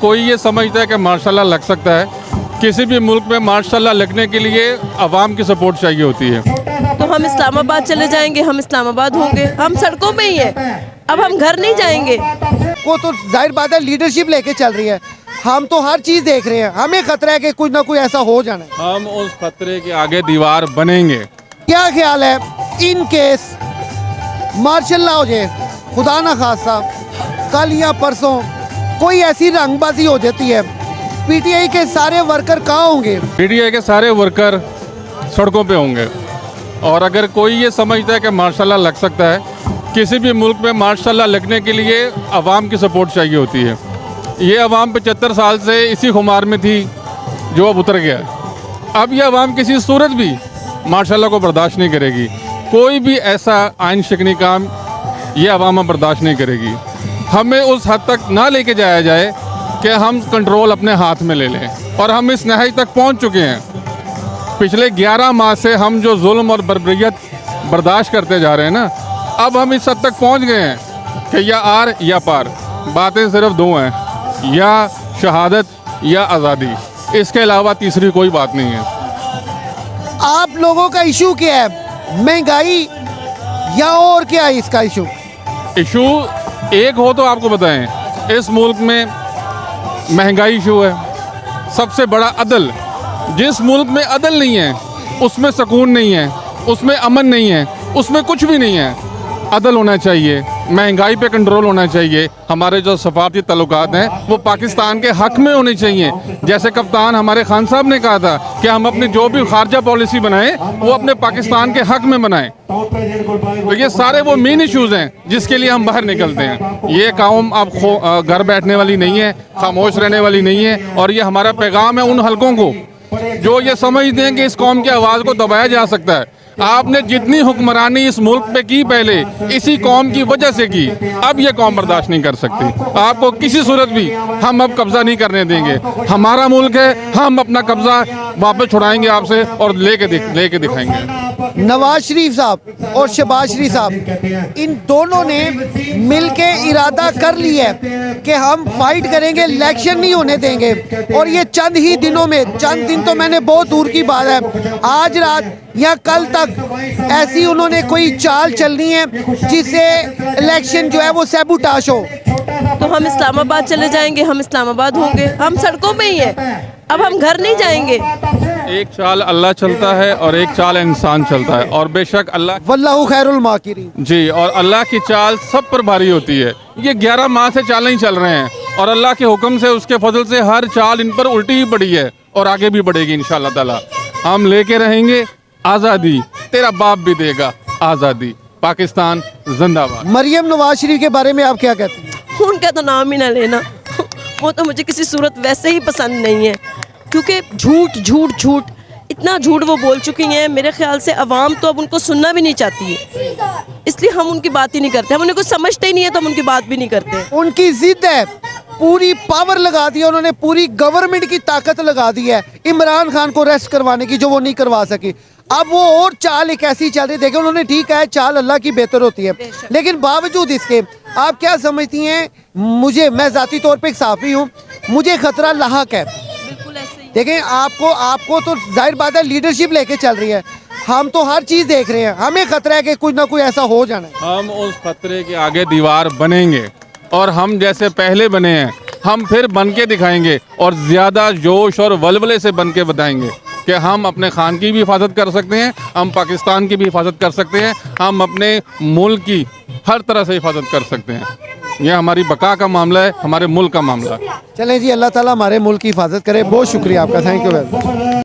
कोई ये समझता है कि मार्शल लॉ लग सकता है, किसी भी मुल्क में मार्शल लॉ लगने के लिए अवाम की सपोर्ट चाहिए होती है। तो हम इस्लामाबाद चले जाएंगे, हम इस्लामाबाद होंगे, हम सड़कों पे ही हैं। अब हम घर नहीं जाएंगे। वो तो जाहिर बात है लीडरशिप लेके चल रही है, हम तो हर चीज़ देख रहे हैं, हमें खतरा है कि कुछ ना कुछ ऐसा हो जाना है। हम उस खतरे के आगे दीवार बनेंगे। क्या ख्याल है इन केस मार्शल लॉ हो जाए, खुदा ना खासा कल या परसों कोई ऐसी रंगबाजी हो जाती है, पीटीआई के सारे वर्कर कहाँ होंगे? पीटीआई के सारे वर्कर सड़कों पे होंगे। और अगर कोई ये समझता है कि मार्शल लॉ लग सकता है, किसी भी मुल्क में मार्शल लॉ लगने के लिए अवाम की सपोर्ट चाहिए होती है। ये अवाम 75 साल से इसी खुमार में थी जो अब उतर गया। अब ये अवाम किसी सूरत भी मार्शल लॉ को बर्दाश्त नहीं करेगी। कोई भी ऐसा आइन शिकनी काम ये अवाम बर्दाश्त नहीं करेगी। हमें उस हद तक ना लेके जाया जाए कि हम कंट्रोल अपने हाथ में ले लें, और हम इस नहाई तक पहुंच चुके हैं। पिछले 11 माह से हम जो जुल्म और बर्बरियत बर्दाश्त करते जा रहे हैं ना, अब हम इस हद तक पहुंच गए हैं कि या आर या पार। बातें सिर्फ दो हैं, या शहादत या आज़ादी, इसके अलावा तीसरी कोई बात नहीं है। आप लोगों का इशू क्या है, महंगाई या और क्या है इसका इशू? इशू एक हो तो आपको बताएं, इस मुल्क में महंगाई इशू है, सबसे बड़ा अदल। जिस मुल्क में अदल नहीं है उसमें सुकून नहीं है, उसमें अमन नहीं है, उसमें कुछ भी नहीं है। अदल होना चाहिए, महंगाई पे कंट्रोल होना चाहिए। हमारे जो सफारती तल्लुकात हैं वो पाकिस्तान के हक़ में होने चाहिए। जैसे कप्तान हमारे खान साहब ने कहा था कि हम अपनी जो भी खारजा पॉलिसी बनाएं वो अपने पाकिस्तान के हक़ में बनाएं। तो ये सारे वो मेन इश्यूज़ हैं जिसके लिए हम बाहर निकलते हैं। ये कौम अब घर बैठने वाली नहीं है, खामोश रहने वाली नहीं है। और ये हमारा पैगाम है उन हलकों को जो ये समझते हैं कि इस कौम की आवाज़ को दबाया जा सकता है। आपने जितनी हुक्मरानी इस मुल्क पे की पहले इसी कौम की वजह से की, अब ये कौम बर्दाश्त नहीं कर सकती। आपको किसी सूरत भी हम अब कब्जा नहीं करने देंगे। हमारा मुल्क है, हम अपना कब्जा वापस छुड़ाएंगे आपसे और लेके दिखाएंगे। नवाज शरीफ साहब और शहबाज शरीफ साहब इन दोनों ने मिलके इरादा कर लिया है कि हम फाइट करेंगे, इलेक्शन नहीं होने देंगे। और ये चंद ही दिनों में, चंद दिन तो मैंने बहुत दूर की बात है, आज रात या कल तक ऐसी उन्होंने कोई चाल चलनी है जिससे इलेक्शन जो है वो सैबुटाश हो। तो हम इस्लामाबाद चले जाएंगे, हम इस्लामाबाद होंगे, हम सड़कों पे ही हैं। अब हम घर नहीं जाएंगे। एक चाल अल्लाह चलता है और एक चाल इंसान चलता है, और बेशक अल्लाह वल्लाहु खैरुल माकिरीन जी, और अल्लाह की चाल सब पर भारी होती है। ये 11 माह से चालें ही चल रहे हैं और अल्लाह के हुक्म से, उसके फजल से हर चाल इन पर उल्टी ही पड़ी है और आगे भी बढ़ेगी इंशाअल्लाह ताला। हम लेके रहेंगे आज़ादी, तेरा बाप भी देगा आज़ादी। पाकिस्तान जिंदाबाद। मरियम नवाज शरीफ के बारे में आप क्या कहते हैं? उनका तो नाम ही ना लेना। वो तो मुझे किसी सूरत वैसे ही पसंद नहीं है, क्योंकि झूठ झूठ झूठ इतना झूठ वो बोल चुकी हैं। मेरे ख्याल से अवाम तो अब उनको सुनना भी नहीं चाहती है, इसलिए हम उनकी बात ही नहीं करते। हम उन्हें कुछ समझते ही नहीं है तो हम उनकी बात भी नहीं करते। उनकी जिद है, पूरी पावर लगा दी है उन्होंने, पूरी गवर्नमेंट की ताकत लगा दी है इमरान खान को रेस्ट करवाने की, जो वो नहीं करवा सकी। अब वो और चाल एक ऐसी चल रही, देखें उन्होंने ठीक है, चाल अल्लाह की बेहतर होती है, लेकिन बावजूद इसके आप क्या समझती हैं? मैं ज़ाती तौर पे एक साफ़ी हूँ, मुझे खतरा लाहक है। देखें आपको तो जाहिर बात है लीडरशिप लेके चल रही है, हम तो हर चीज़ देख रहे हैं, हमें खतरा है कि कुछ ना कुछ ऐसा हो जाना है। हम उस खतरे के आगे दीवार बनेंगे और हम जैसे पहले बने हैं हम फिर बन के दिखाएंगे, और ज़्यादा जोश और वलवले से बन के बताएंगे कि हम अपने खान की भी हिफाजत कर सकते हैं, हम पाकिस्तान की भी हिफाजत कर सकते हैं, हम अपने मुल्क की हर तरह से हिफाजत कर सकते हैं। यह हमारी बका का मामला है, हमारे मुल्क का मामला है। चलें जी, अल्लाह ताला हमारे मुल्क की हिफाजत करे। बहुत शुक्रिया आपका, थैंक यू वेरी मच।